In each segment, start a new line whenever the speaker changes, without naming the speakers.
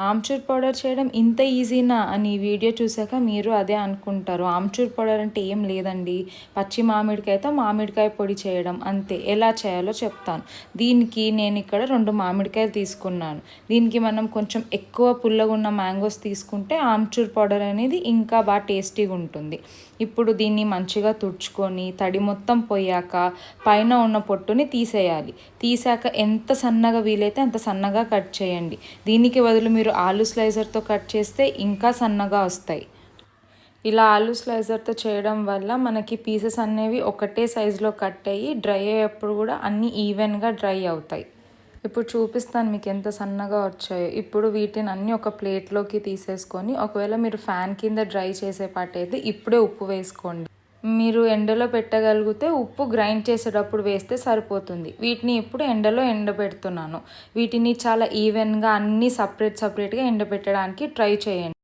Amchur powder చేయడం ఇంత ఈజీనా అని వీడియో చూసాక మీరు అదే అనుకుంటారు. ఆమ్చూర్ పౌడర్ అంటే ఏం లేదండి, పచ్చి మామిడికాయతో మామిడికాయ పొడి చేయడం అంతే. ఎలా చేయాలో చెప్తాను. దీనికి నేను ఇక్కడ 2 మామిడికాయలు తీసుకున్నాను. దీనికి మనం కొంచెం ఎక్కువ పుల్లగా ఉన్న మ్యాంగోస్ తీసుకుంటే ఆమ్చూర్ పౌడర్ అనేది ఇంకా బాగా టేస్టీగా ఉంటుంది. ఇప్పుడు దీన్ని మంచిగా తుడుచుకొని తడి మొత్తం పోయాక పైన ఉన్న పొట్టుని తీసేయాలి. తీసాక ఎంత సన్నగా వీలైతే అంత సన్నగా కట్ చేయండి. దీనికి బదులు మీరు ఆలు స్లైసర్తో కట్ చేస్తే ఇంకా సన్నగా వస్తాయి. ఇలా ఆలు స్లైసర్తో చేయడం వల్ల మనకి పీసెస్ అనేవి ఒకటే సైజులో కట్ అయ్యి డ్రై అయ్యేప్పుడు కూడా అన్నీ ఈవెన్గా డ్రై అవుతాయి. ఇప్పుడు చూపిస్తాను మీకు ఎంత సన్నగా వచ్చాయో. ఇప్పుడు వీటిని అన్నీ ఒక ప్లేట్లోకి తీసేసుకొని, ఒకవేళ మీరు ఫ్యాన్ కింద డ్రై చేసే పాటైతే ఇప్పుడే ఉప్పు వేసుకోండి. మీరు ఎండలో పెట్టగలిగితే ఉప్పు గ్రైండ్ చేసేటప్పుడు వేస్తే సరిపోతుంది. వీటిని ఇప్పుడు ఎండలో ఎండబెడుతున్నాను. వీటిని చాలా ఈవెన్గా అన్నీ సపరేట్గా ఎండబెట్టడానికి ట్రై చేయండి.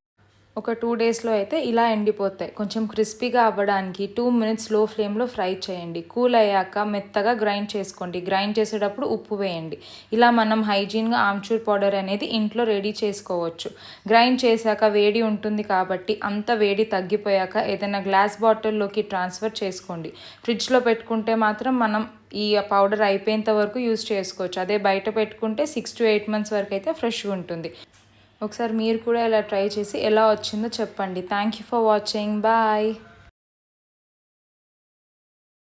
ఒక 2 డేస్లో అయితే ఇలా ఎండిపోతాయి. కొంచెం క్రిస్పీగా అవ్వడానికి 2 మినిట్స్ లో ఫ్లేమ్లో ఫ్రై చేయండి. కూల్ అయ్యాక మెత్తగా గ్రైండ్ చేసుకోండి. గ్రైండ్ చేసేటప్పుడు ఉప్పు వేయండి. ఇలా మనం హైజీన్గా ఆమ్చూర్ పౌడర్ అనేది ఇంట్లో రెడీ చేసుకోవచ్చు. గ్రైండ్ చేశాక వేడి ఉంటుంది కాబట్టి అంత వేడి తగ్గిపోయాక ఏదైనా గ్లాస్ బాటిల్లోకి ట్రాన్స్ఫర్ చేసుకోండి. ఫ్రిడ్జ్లో పెట్టుకుంటే మాత్రం మనం ఈ పౌడర్ అయిపోయేంత వరకు యూజ్ చేసుకోవచ్చు. అదే బయట పెట్టుకుంటే 6 to 8 months వరకు అయితే ఫ్రెష్గా ఉంటుంది. ఒకసారి మీరు కూడా ఇలా ట్రై చేసి ఎలా వచ్చిందో చెప్పండి. Thank you for watching. Bye.